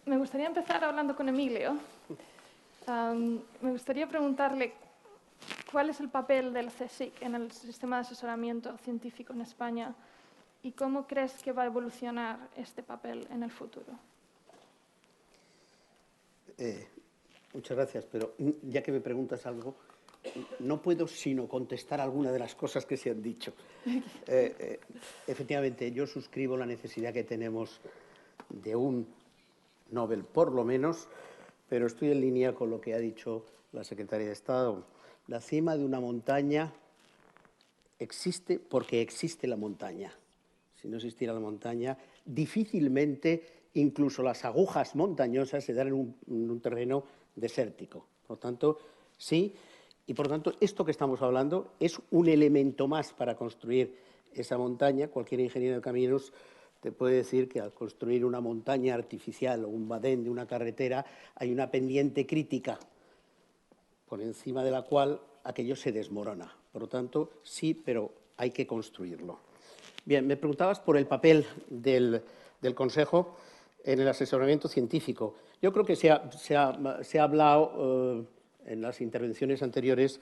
Me gustaría empezar hablando con Emilio. Me gustaría preguntarle cuál es el papel del CSIC en el sistema de asesoramiento científico en España y cómo crees que va a evolucionar este papel en el futuro. Muchas gracias, pero ya que me preguntas algo, no puedo sino contestar alguna de las cosas que se han dicho. Efectivamente, yo suscribo la necesidad que tenemos de un Nobel, por lo menos, pero estoy en línea con lo que ha dicho la secretaria de Estado. La cima de una montaña existe porque existe la montaña. Si no existiera la montaña, difícilmente incluso las agujas montañosas se dan en un terreno desértico. Por lo tanto, sí, y por lo tanto, esto que estamos hablando es un elemento más para construir esa montaña. Cualquier ingeniero de caminos te puede decir que al construir una montaña artificial o un badén de una carretera hay una pendiente crítica por encima de la cual aquello se desmorona. Por lo tanto, sí, pero hay que construirlo. Bien, me preguntabas por el papel del Consejo en el asesoramiento científico. Yo creo que se ha hablado en las intervenciones anteriores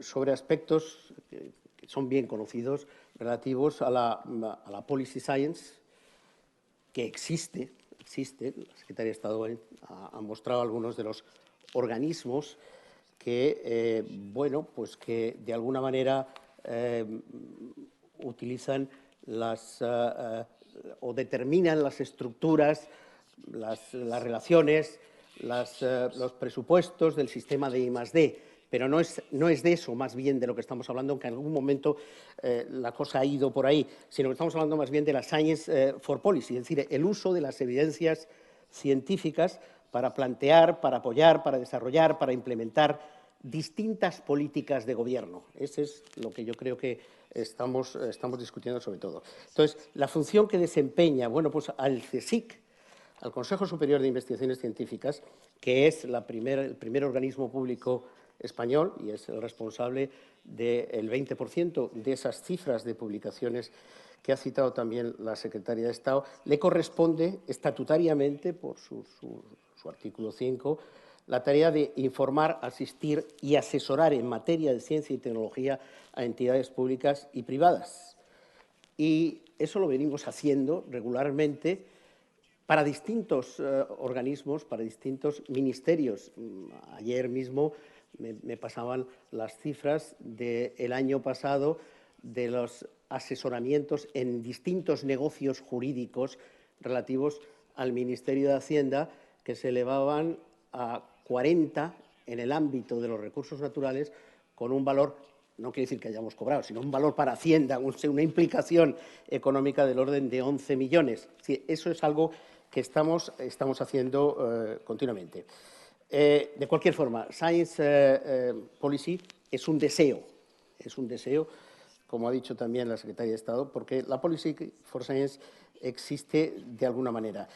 sobre aspectos que son bien conocidos relativos a la policy science, que existe. La Secretaría de Estado ha mostrado algunos de los organismos que, bueno, pues que de alguna manera utilizan o determinan las estructuras, las relaciones, los presupuestos del sistema de I+D. Pero no es de eso más bien de lo que estamos hablando, aunque en algún momento la cosa ha ido por ahí, sino que estamos hablando más bien de la Science for Policy, es decir, el uso de las evidencias científicas para plantear, para apoyar, para desarrollar, para implementar distintas políticas de gobierno. Ese es lo que yo creo que estamos discutiendo sobre todo. Entonces, la función que desempeña, bueno, pues al CSIC, al Consejo Superior de Investigaciones Científicas, que es el primer organismo público español y es el responsable del 20% de esas cifras de publicaciones que ha citado también la Secretaria de Estado, le corresponde estatutariamente, por su artículo 5, la tarea de informar, asistir y asesorar en materia de ciencia y tecnología a entidades públicas y privadas. Y eso lo venimos haciendo regularmente para distintos organismos, para distintos ministerios. Ayer mismo me pasaban las cifras del año pasado de los asesoramientos en distintos negocios jurídicos relativos al Ministerio de Hacienda, que se elevaban a 40 en el ámbito de los recursos naturales, con un valor, no quiere decir que hayamos cobrado, sino un valor para Hacienda, una implicación económica del orden de 11 millones. Sí, eso es algo que estamos haciendo continuamente. De cualquier forma, Science Policy es un deseo, como ha dicho también la Secretaria de Estado, porque la Policy for Science existe de alguna manera.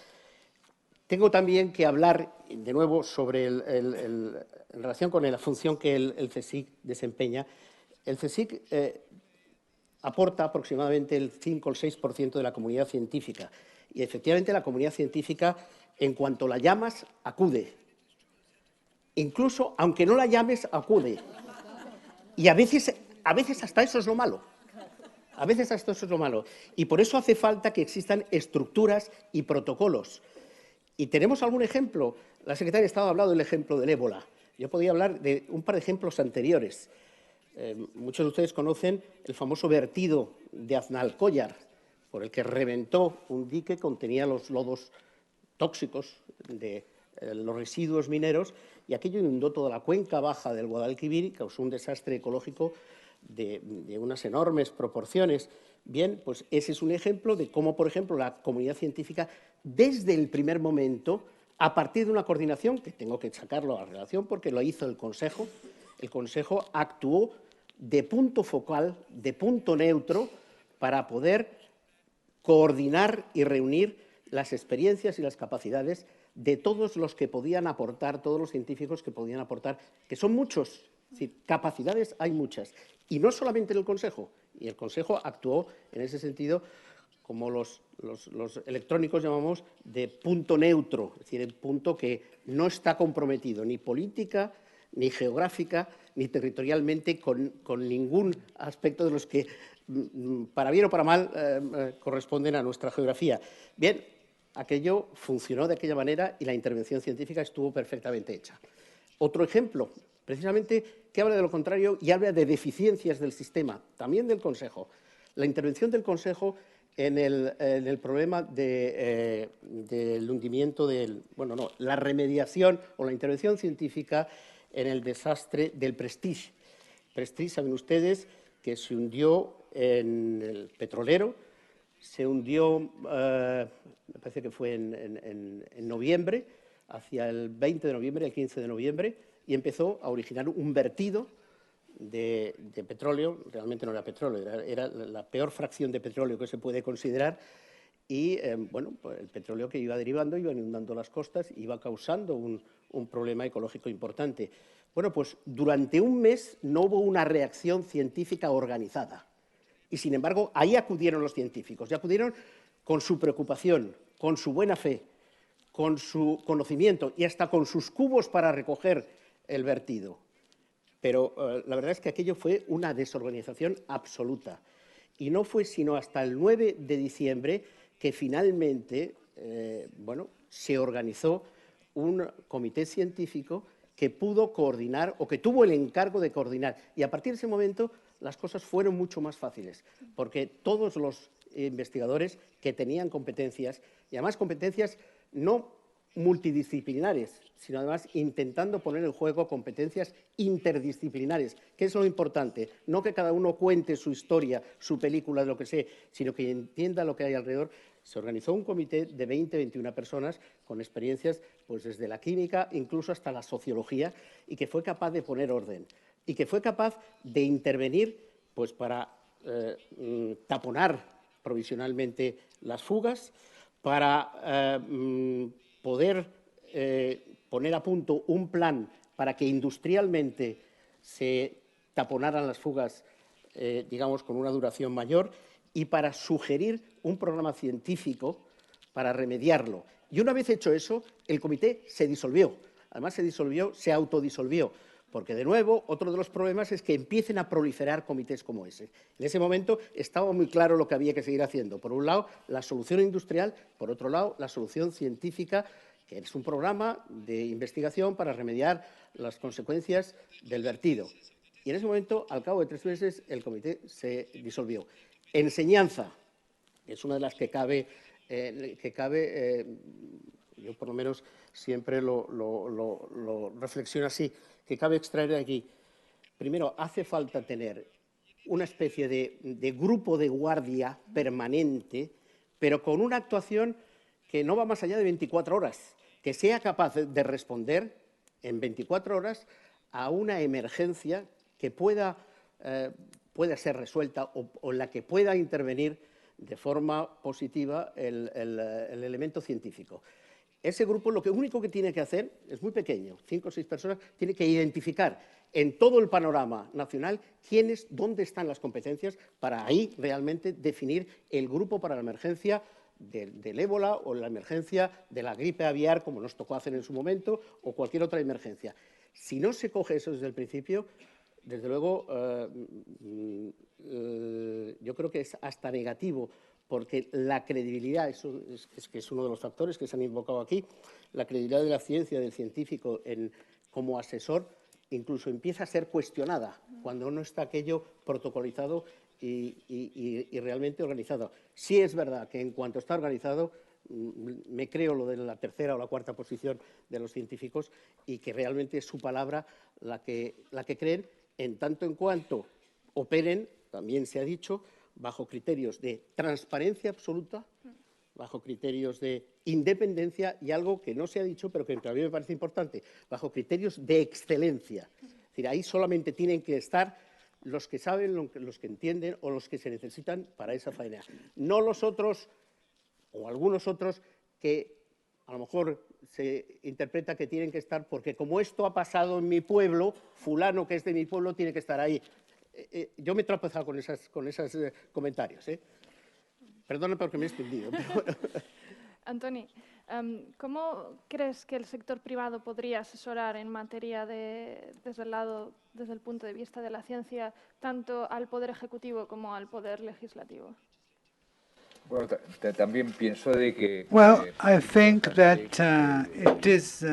Tengo también que hablar, de nuevo, sobre en relación con la función que el CSIC desempeña. El CSIC aporta aproximadamente el 5 o el 6% de la comunidad científica. Y, efectivamente, la comunidad científica, en cuanto la llamas, acude. Incluso, aunque no la llames, acude. Y a veces hasta eso es lo malo. A veces hasta eso es lo malo. Y por eso hace falta que existan estructuras y protocolos. ¿Y tenemos algún ejemplo? La Secretaria de Estado ha hablado del ejemplo del ébola. Yo podría hablar de un par de ejemplos anteriores. Muchos de ustedes conocen el famoso vertido de Aznalcóllar, por el que reventó un dique que contenía los lodos tóxicos de los residuos mineros, y aquello inundó toda la cuenca baja del Guadalquivir y causó un desastre ecológico de unas enormes proporciones. Bien, pues ese es un ejemplo de cómo, por ejemplo, la comunidad científica, desde el primer momento, a partir de una coordinación, que tengo que sacarlo a relación porque lo hizo el Consejo actuó de punto focal, de punto neutro, para poder coordinar y reunir las experiencias y las capacidades de todos los que podían aportar, todos los científicos que podían aportar, que son muchos. Es decir, capacidades hay muchas. Y no solamente en el Consejo. Y el Consejo actuó en ese sentido como los electrónicos llamamos, de punto neutro, es decir, el punto que no está comprometido ni política, ni geográfica, ni territorialmente con ningún aspecto de los que, para bien o para mal, corresponden a nuestra geografía. Bien, aquello funcionó de aquella manera y la intervención científica estuvo perfectamente hecha. Otro ejemplo, precisamente, que habla de lo contrario y habla de deficiencias del sistema, también del Consejo. La intervención del Consejo en el problema del hundimiento la remediación o la intervención científica en el desastre del Prestige. Prestige, saben ustedes, que se hundió en el petrolero, se hundió, me parece que fue en noviembre, hacia el 20 de noviembre, el 15 de noviembre, y empezó a originar un vertido de petróleo. Realmente no era petróleo, era la peor fracción de petróleo que se puede considerar, y pues el petróleo que iba derivando iba inundando las costas, iba causando un problema ecológico importante. Bueno, pues durante un mes no hubo una reacción científica organizada, y sin embargo ahí acudieron los científicos, y acudieron con su preocupación, con su buena fe, con su conocimiento y hasta con sus cubos para recoger el vertido. Pero la verdad es que aquello fue una desorganización absoluta. Y no fue sino hasta el 9 de diciembre que finalmente se organizó un comité científico que pudo coordinar o que tuvo el encargo de coordinar. Y a partir de ese momento las cosas fueron mucho más fáciles, porque todos los investigadores que tenían competencias, y además competencias no multidisciplinares, sino además intentando poner en juego competencias interdisciplinares, que es lo importante, no que cada uno cuente su historia, su película, lo que sea, sino que entienda lo que hay alrededor. Se organizó un comité de 20, 21 personas con experiencias pues desde la química incluso hasta la sociología, y que fue capaz de poner orden y que fue capaz de intervenir pues para taponar provisionalmente las fugas, para poder poner a punto un plan para que industrialmente se taponaran las fugas, digamos, con una duración mayor, y para sugerir un programa científico para remediarlo. Y una vez hecho eso, el comité se disolvió. Además, se autodisolvió, porque, de nuevo, otro de los problemas es que empiecen a proliferar comités como ese. En ese momento estaba muy claro lo que había que seguir haciendo. Por un lado, la solución industrial, por otro lado, la solución científica, que es un programa de investigación para remediar las consecuencias del vertido. Y en ese momento, al cabo de 3 meses, el comité se disolvió. Enseñanza, es una de las que cabe, yo por lo menos siempre lo reflexiono así, que cabe extraer de aquí. Primero, hace falta tener una especie de grupo de guardia permanente, pero con una actuación que no va más allá de 24 horas, que sea capaz de responder en 24 horas a una emergencia que pueda ser resuelta o en la que pueda intervenir de forma positiva el elemento científico. Ese grupo lo único que tiene que hacer es muy pequeño, 5 o 6 personas, tiene que identificar en todo el panorama nacional dónde están las competencias para ahí realmente definir el grupo para la emergencia del ébola o la emergencia de la gripe aviar, como nos tocó hacer en su momento, o cualquier otra emergencia. Si no se coge eso desde el principio, desde luego, yo creo que es hasta negativo, porque la credibilidad, eso es uno de los factores que se han invocado aquí, la credibilidad de la ciencia, del científico como asesor, incluso empieza a ser cuestionada cuando no está aquello protocolizado y realmente organizado. Sí es verdad que en cuanto está organizado, me creo lo de la tercera o la cuarta posición de los científicos, y que realmente es su palabra la que creen, en tanto en cuanto operen, también se ha dicho, bajo criterios de transparencia absoluta, bajo criterios de independencia y algo que no se ha dicho, pero que a mí me parece importante, bajo criterios de excelencia. Es decir, ahí solamente tienen que estar los que saben, los que entienden o los que se necesitan para esa faena. No los otros o algunos otros que a lo mejor se interpreta que tienen que estar porque como esto ha pasado en mi pueblo, fulano que es de mi pueblo tiene que estar ahí. Yo me he tropezado con esos comentarios. Perdona porque me he extendido. Pero bueno. Antoni, ¿cómo crees que el sector privado podría asesorar en materia desde el punto de vista de la ciencia, tanto al Poder Ejecutivo como al Poder Legislativo? Bueno, también pienso de que Well, I think that it is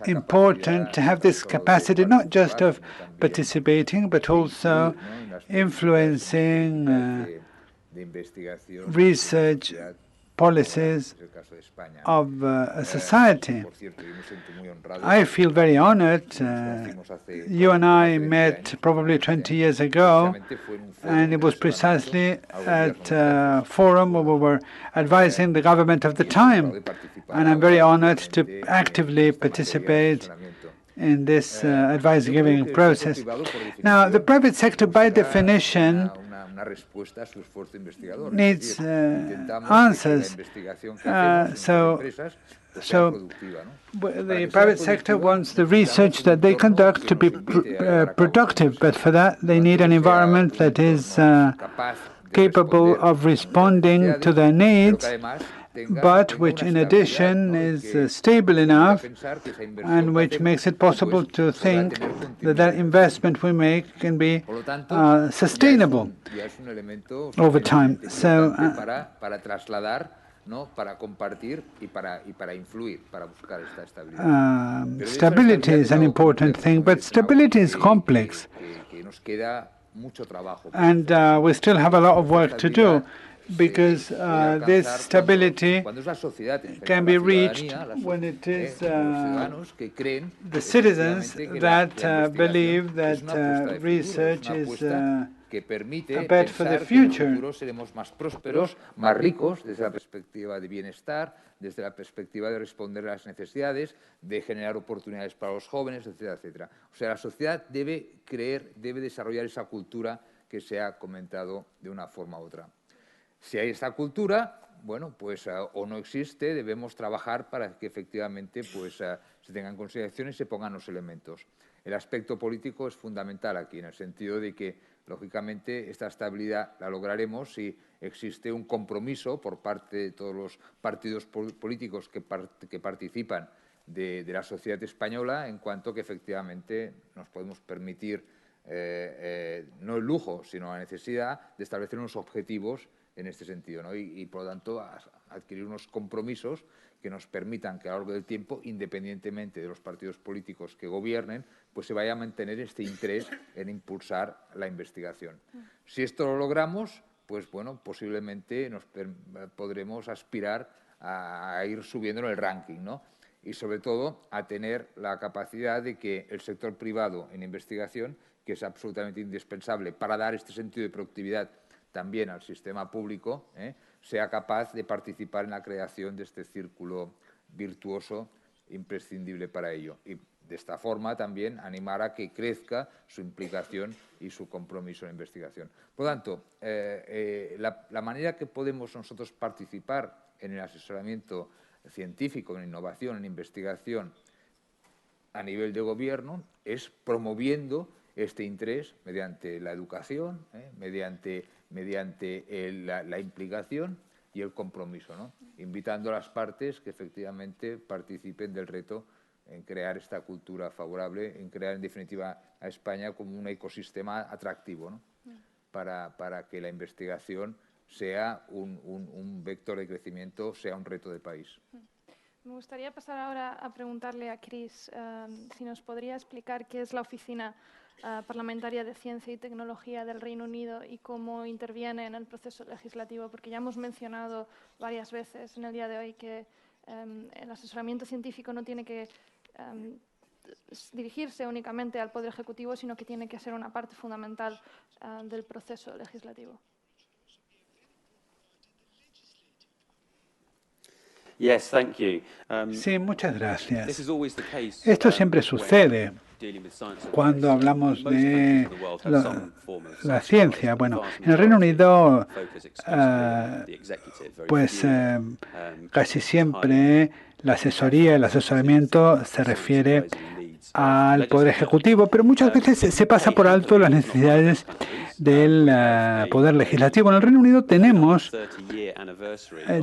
important to have this capacity, not just of participating, but also influencing research policies of a society. I feel very honored. You and I met probably 20 years ago, and it was precisely at a forum where we were advising the government of the time. And I'm very honored to actively participate in this advice-giving process. Now, the private sector, by definition, needs answers. So the private sector wants the research that they conduct to be productive, but for that they need an environment that is capable of responding to their needs, but which in addition is stable enough and which makes it possible to think that that investment we make can be sustainable over time. So stability is an important thing, but stability is complex. And we still have a lot of work to do, because this stability can be reached when it is the citizens that believe that research is a bet for the future. Seremos más prósperos, más ricos desde la perspectiva de bienestar, desde la perspectiva de responder a las necesidades, de generar oportunidades para los jóvenes, etcétera, etcétera. O sea, la sociedad debe desarrollar esa cultura que se ha comentado de una forma u otra. Si hay esta cultura, bueno, pues o no existe, debemos trabajar para que efectivamente pues, se tengan en consideración y se pongan los elementos. El aspecto político es fundamental aquí, en el sentido de que, lógicamente, esta estabilidad la lograremos si existe un compromiso por parte de todos los partidos políticos que participan de la sociedad española, en cuanto que efectivamente nos podemos permitir no el lujo, sino la necesidad de establecer unos objetivos en este sentido, ¿no? Y por lo tanto, adquirir unos compromisos que nos permitan que a lo largo del tiempo, independientemente de los partidos políticos que gobiernen, pues se vaya a mantener este interés en impulsar la investigación. Si esto lo logramos, pues bueno, posiblemente podremos aspirar a ir subiendo en el ranking, ¿no? Y sobre todo a tener la capacidad de que el sector privado en investigación, que es absolutamente indispensable para dar este sentido de productividad también al sistema público, sea capaz de participar en la creación de este círculo virtuoso imprescindible para ello. Y de esta forma también animar a que crezca su implicación y su compromiso en la investigación. Por lo tanto, la manera que podemos nosotros participar en el asesoramiento científico, en innovación, en investigación a nivel de gobierno es promoviendo este interés mediante la educación, mediante la implicación y el compromiso, ¿no? Invitando a las partes que efectivamente participen del reto en crear esta cultura favorable, en crear en definitiva a España como un ecosistema atractivo, ¿no? Para que la investigación sea un vector de crecimiento, sea un reto de país. Me gustaría pasar ahora a preguntarle a Chris si nos podría explicar qué es la Oficina Parlamentaria de Ciencia y Tecnología del Reino Unido y cómo interviene en el proceso legislativo, porque ya hemos mencionado varias veces en el día de hoy que el asesoramiento científico no tiene que dirigirse únicamente al Poder Ejecutivo, sino que tiene que ser una parte fundamental del proceso legislativo. Sí, muchas gracias. Esto siempre sucede cuando hablamos de la ciencia. Bueno, en el Reino Unido, pues casi siempre la asesoría, el asesoramiento se refiere al Poder Ejecutivo, pero muchas veces se pasa por alto las necesidades del Poder Legislativo. En el Reino Unido tenemos,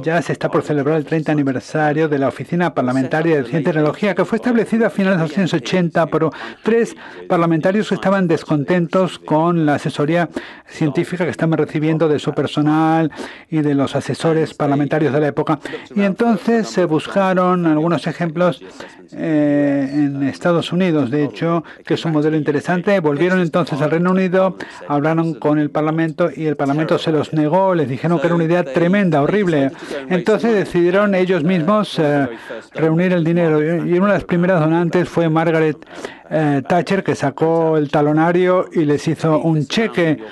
ya se está por celebrar el 30 aniversario de la Oficina Parlamentaria de Ciencia y Tecnología, que fue establecida a finales de los años 80 por 3 parlamentarios que estaban descontentos con la asesoría científica que estaban recibiendo de su personal y de los asesores parlamentarios de la época. Y entonces se buscaron algunos ejemplos en Estados Unidos, de hecho, que es un modelo interesante. Volvieron entonces al Reino Unido, hablaron con el Parlamento y el Parlamento se los negó, les dijeron que era una idea tremenda, horrible. Entonces decidieron ellos mismos reunir el dinero y una de las primeras donantes fue Margaret Thatcher, que sacó el talonario y les hizo un cheque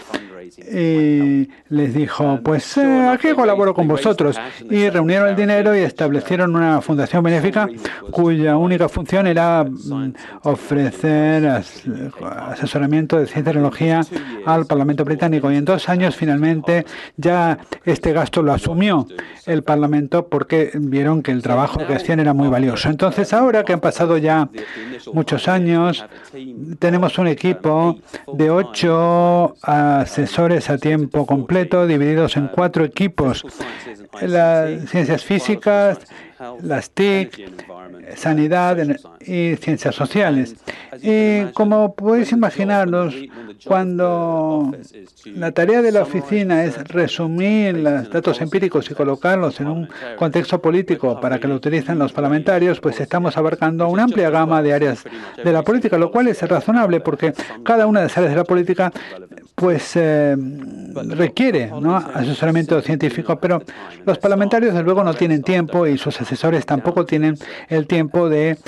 y les dijo, pues aquí colaboro con vosotros, y reunieron el dinero y establecieron una fundación benéfica cuya única función era ofrecer asesoramiento de ciencia y tecnología al Parlamento británico, y en 2 años finalmente ya este gasto lo asumió el Parlamento porque vieron que el trabajo que hacían era muy valioso. Entonces ahora que han pasado ya muchos años, tenemos un equipo de 8 asesores a tiempo completo, divididos en 4 equipos: las ciencias físicas, las TIC, sanidad y ciencias sociales. Y como podéis imaginaros, cuando la tarea de la oficina es resumir los datos empíricos y colocarlos en un contexto político para que lo utilicen los parlamentarios, pues estamos abarcando una amplia gama de áreas de la política, lo cual es razonable porque cada una de las áreas de la política pues requiere, ¿no?, asesoramiento científico, pero los parlamentarios desde luego no tienen tiempo y sus asesores tampoco tienen el tiempo de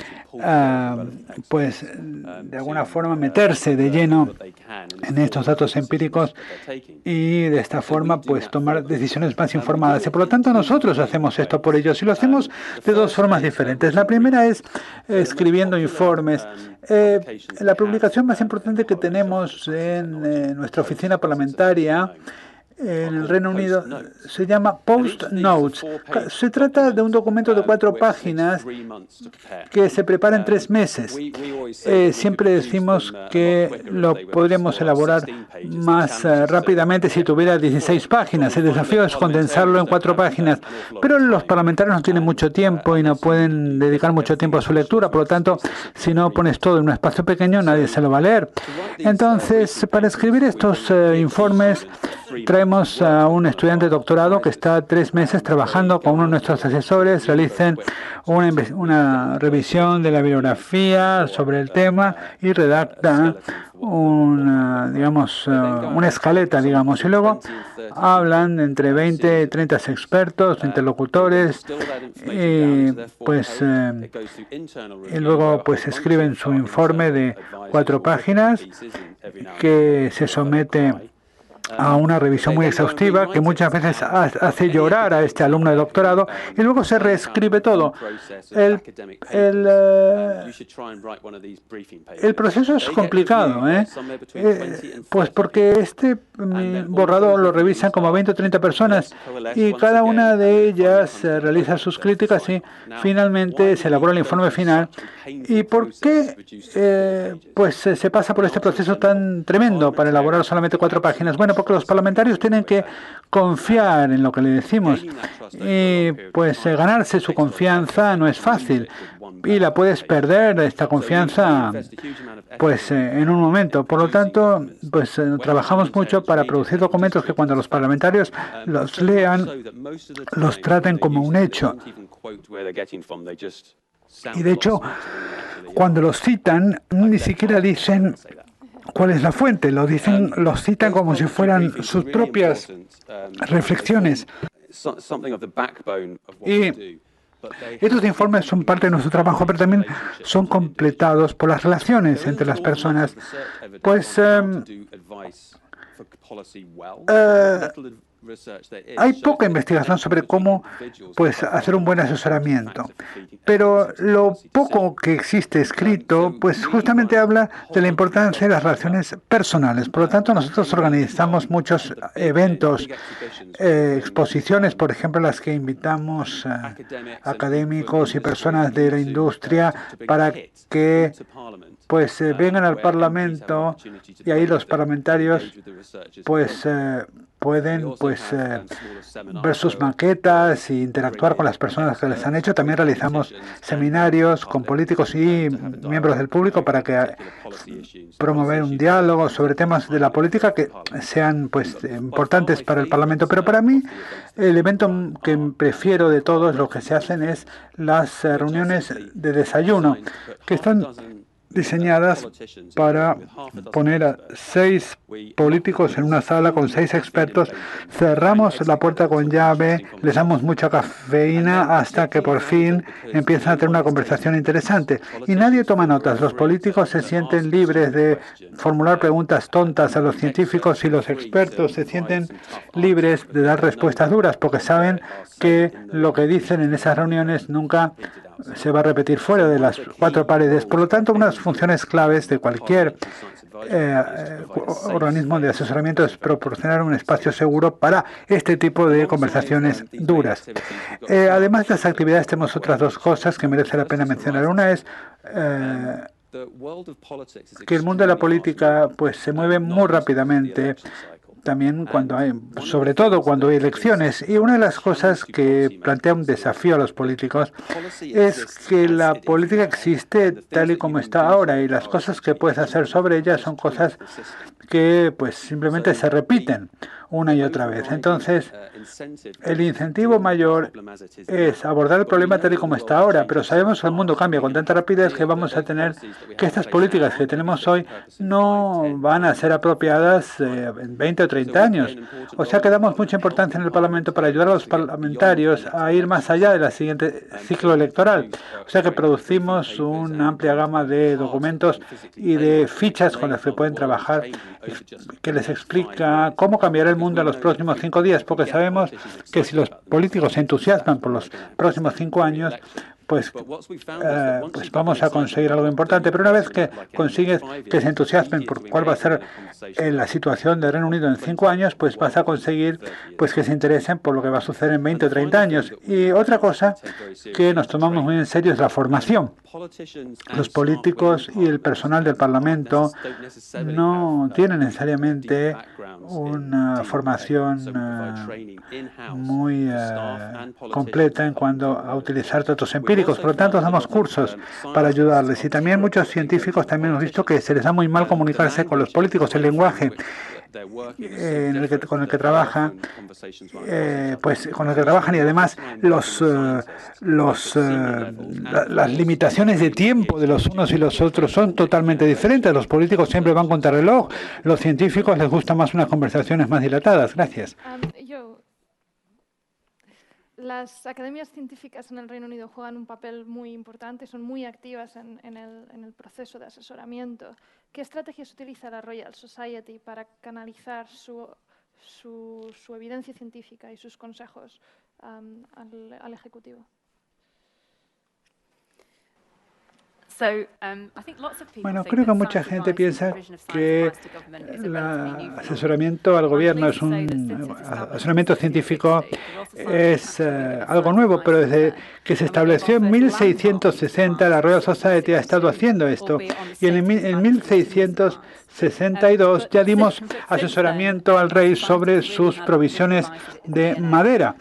pues de alguna forma meterse de lleno en estos datos empíricos y de esta forma pues tomar decisiones más informadas. Y por lo tanto nosotros hacemos esto por ellos y lo hacemos de 2 formas diferentes. La primera es escribiendo informes. La publicación más importante que tenemos en nuestra oficina parlamentaria en el Reino Unido se llama Post Notes. Se trata de un documento de 4 páginas que se prepara en 3 meses. Siempre decimos que lo podríamos elaborar más rápidamente si tuviera 16 páginas. El desafío es condensarlo en 4 páginas. Pero los parlamentarios no tienen mucho tiempo y no pueden dedicar mucho tiempo a su lectura. Por lo tanto, si no pones todo en un espacio pequeño, nadie se lo va a leer. Entonces, para escribir estos informes, traemos a un estudiante de doctorado que está 3 meses trabajando con uno de nuestros asesores, realicen una revisión de la bibliografía sobre el tema y redacta una escaleta, digamos, y luego hablan entre 20 y 30 expertos, interlocutores, y luego pues escriben su informe de 4 páginas que se somete a una revisión muy exhaustiva que muchas veces hace llorar a este alumno de doctorado y luego se reescribe todo. El proceso es complicado, pues porque este borrador lo revisan como 20 o 30 personas y cada una de ellas realiza sus críticas y finalmente se elabora el informe final. ¿Y por qué pues se pasa por este proceso tan tremendo para elaborar solamente 4 páginas? Bueno, porque los parlamentarios tienen que confiar en lo que le decimos y pues ganarse su confianza no es fácil y la puedes perder, esta confianza, pues en un momento. Por lo tanto, pues trabajamos mucho para producir documentos que cuando los parlamentarios los lean, los traten como un hecho. Y de hecho, cuando los citan, ni siquiera dicen cuál es la fuente, los citan como si fueran sus propias reflexiones. Y estos informes son parte de nuestro trabajo, pero también son completados por las relaciones entre las personas. Pues hay poca investigación sobre cómo pues, hacer un buen asesoramiento, pero lo poco que existe escrito pues justamente habla de la importancia de las relaciones personales. Por lo tanto, nosotros organizamos muchos eventos, exposiciones, por ejemplo, las que invitamos a académicos y personas de la industria para que pues vengan al Parlamento, y ahí los parlamentarios pues pueden ver sus maquetas e interactuar con las personas que les han hecho. También realizamos seminarios con políticos y miembros del público para que promover un diálogo sobre temas de la política que sean pues importantes para el Parlamento. Pero para mí el evento que prefiero de todos lo que se hacen es las reuniones de desayuno, que están diseñadas para poner a 6 políticos en una sala con 6 expertos. Cerramos la puerta con llave, les damos mucha cafeína hasta que por fin empiezan a tener una conversación interesante. Y nadie toma notas. Los políticos se sienten libres de formular preguntas tontas a los científicos y los expertos se sienten libres de dar respuestas duras porque saben que lo que dicen en esas reuniones nunca se va a repetir fuera de las 4 paredes. Por lo tanto, unas funciones claves de cualquier organismo de asesoramiento es proporcionar un espacio seguro para este tipo de conversaciones duras. Además de las actividades, tenemos otras 2 cosas que merece la pena mencionar. Una es que el mundo de la política pues se mueve muy rápidamente, también sobre todo cuando hay elecciones. Y una de las cosas que plantea un desafío a los políticos es que la política existe tal y como está ahora y las cosas que puedes hacer sobre ella son cosas que pues simplemente se repiten una y otra vez. Entonces, el incentivo mayor es abordar el problema tal y como está ahora, pero sabemos que el mundo cambia con tanta rapidez que vamos a tener que estas políticas que tenemos hoy no van a ser apropiadas en 20 o 30 años. O sea que damos mucha importancia en el Parlamento para ayudar a los parlamentarios a ir más allá del siguiente ciclo electoral. O sea que producimos una amplia gama de documentos y de fichas con las que pueden trabajar, que les explica cómo cambiará el mundo en los próximos 5 días, porque sabemos que si los políticos se entusiasman por los próximos 5 años, pues vamos a conseguir algo importante. Pero una vez que consigues que se entusiasmen por cuál va a ser la situación del Reino Unido en 5 años, pues vas a conseguir pues que se interesen por lo que va a suceder en 20 o 30 años. Y otra cosa que nos tomamos muy en serio es la formación. Los políticos y el personal del Parlamento no tienen necesariamente una formación muy completa en cuanto a utilizar datos empíricos. Por lo tanto, damos cursos para ayudarles. Y también muchos científicos también hemos visto que se les da muy mal comunicarse con los políticos. El lenguaje con el que trabajan, y además las limitaciones de tiempo de los unos y los otros son totalmente diferentes. Los políticos siempre van contra reloj, los científicos les gustan más unas conversaciones más dilatadas. Gracias. Las academias científicas en el Reino Unido juegan un papel muy importante, son muy activas en el proceso de asesoramiento. ¿Qué estrategias utiliza la Royal Society para canalizar su evidencia científica y sus consejos al Ejecutivo? Bueno, creo que mucha gente piensa que el asesoramiento al gobierno es asesoramiento científico es algo nuevo, pero desde que se estableció en 1660 la Royal Society ha estado haciendo esto y en 1662 ya dimos asesoramiento al rey sobre sus provisiones de madera.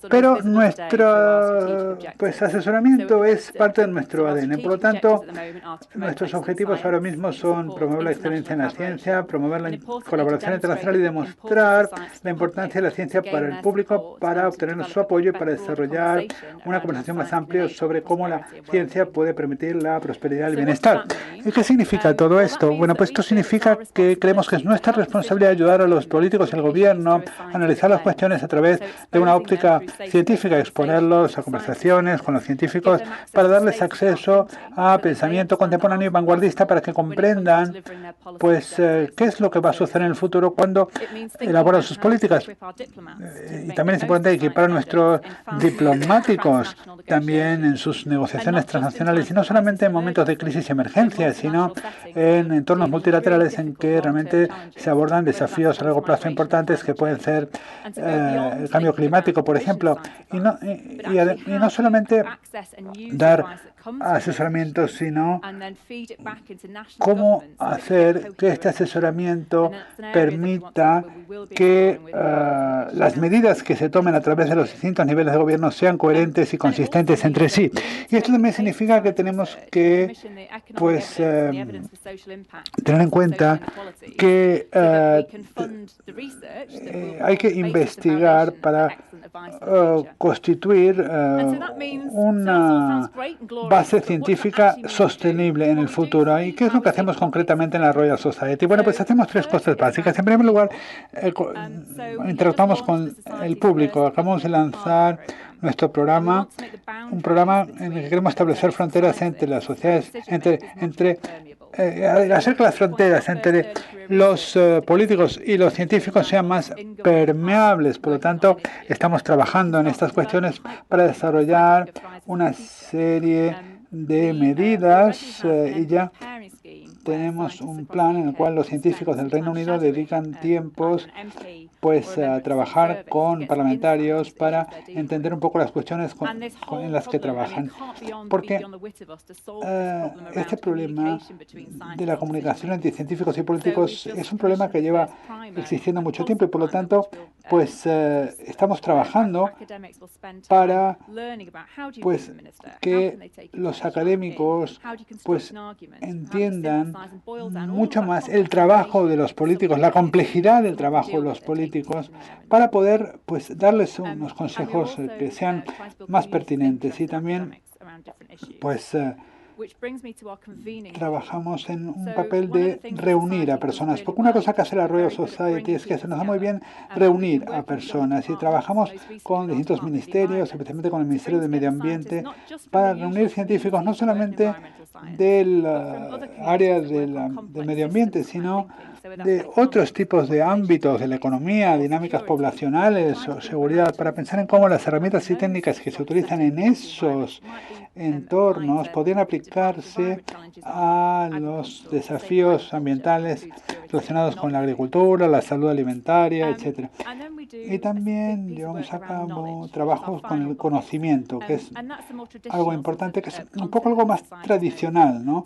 Pero nuestro asesoramiento es parte de nuestro ADN. Por lo tanto, nuestros objetivos ahora mismo son promover la excelencia en la ciencia, promover la colaboración internacional y demostrar la importancia de la ciencia para el público, para obtener su apoyo y para desarrollar una conversación más amplia sobre cómo la ciencia puede permitir la prosperidad y el bienestar. ¿Y qué significa todo esto? Bueno, pues esto significa que creemos que es nuestra responsabilidad ayudar a los políticos y al gobierno a analizar las cuestiones a través de una óptica perspectiva científica, exponerlos a conversaciones con los científicos para darles acceso a pensamiento contemporáneo y vanguardista para que comprendan pues qué es lo que va a suceder en el futuro cuando elaboran sus políticas. Y también es importante equipar a nuestros diplomáticos también en sus negociaciones transnacionales, y no solamente en momentos de crisis y emergencia, sino en entornos multilaterales en que realmente se abordan desafíos a largo plazo importantes que pueden ser el cambio climático, por ejemplo, y no solamente dar asesoramiento, sino cómo hacer que este asesoramiento permita que las medidas que se tomen a través de los distintos niveles de gobierno sean coherentes y consistentes entre sí. Y esto también significa que tenemos que pues, tener en cuenta que hay que investigar para constituir una base científica sostenible en el futuro. ¿Y qué es lo que hacemos concretamente en la Royal Society? Bueno, pues hacemos tres cosas básicas. En primer lugar, interactuamos con el público. Acabamos de lanzar nuestro programa, un programa en el que queremos establecer fronteras entre las sociedades, hacer que las fronteras entre los políticos y los científicos sean más permeables. Por lo tanto, estamos trabajando en estas cuestiones para desarrollar una serie de medidas y ya tenemos un plan en el cual los científicos del Reino Unido dedican tiempos pues a trabajar con parlamentarios para entender un poco las cuestiones en las que trabajan. Porque este problema de la comunicación entre científicos y políticos es un problema que lleva existiendo mucho tiempo y por lo tanto pues estamos trabajando para pues que los académicos pues entiendan mucho más el trabajo de los políticos, la complejidad del trabajo de los políticos, para poder pues darles unos consejos que sean más pertinentes. Y también pues trabajamos en un papel de reunir a personas, porque una cosa que hace la Royal Society es que se nos da muy bien reunir a personas y trabajamos con distintos ministerios, especialmente con el Ministerio de Medio Ambiente, para reunir científicos no solamente del área del medio ambiente, sino de otros tipos de ámbitos de la economía, dinámicas poblacionales o seguridad, para pensar en cómo las herramientas y técnicas que se utilizan en esos entornos podrían aplicarse a los desafíos ambientales relacionados con la agricultura, la salud alimentaria, etc. Y también llevamos a cabo trabajos con el conocimiento, que es algo importante, que es un poco algo más tradicional, ¿no?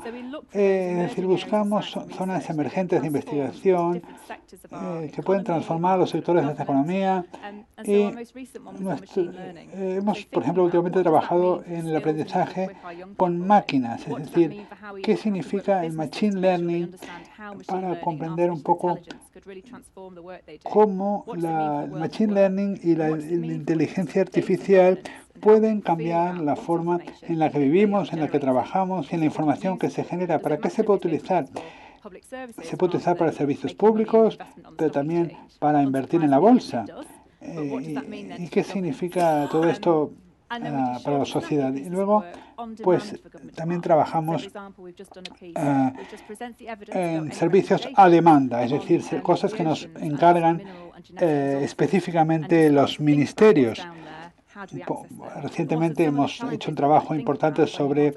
Es decir, buscamos zonas emergentes de investigación que pueden transformar los sectores de esta economía. Y hemos, por ejemplo, últimamente trabajado en el aprendizaje con máquinas, es decir, qué significa el machine learning para comprender un poco cómo el machine learning y la inteligencia artificial pueden cambiar la forma en la que vivimos, en la que trabajamos y en la información que se genera. ¿Para qué se puede utilizar? Se puede utilizar para servicios públicos, pero también para invertir en la bolsa. ¿Y qué significa todo esto para la sociedad? Y luego, pues también trabajamos en servicios a demanda, es decir, cosas que nos encargan específicamente los ministerios. Recientemente hemos hecho un trabajo importante sobre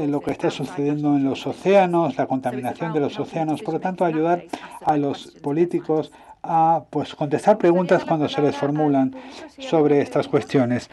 lo que está sucediendo en los océanos, la contaminación de los océanos, por lo tanto ayudar a los políticos a pues contestar preguntas cuando se les formulan sobre estas cuestiones.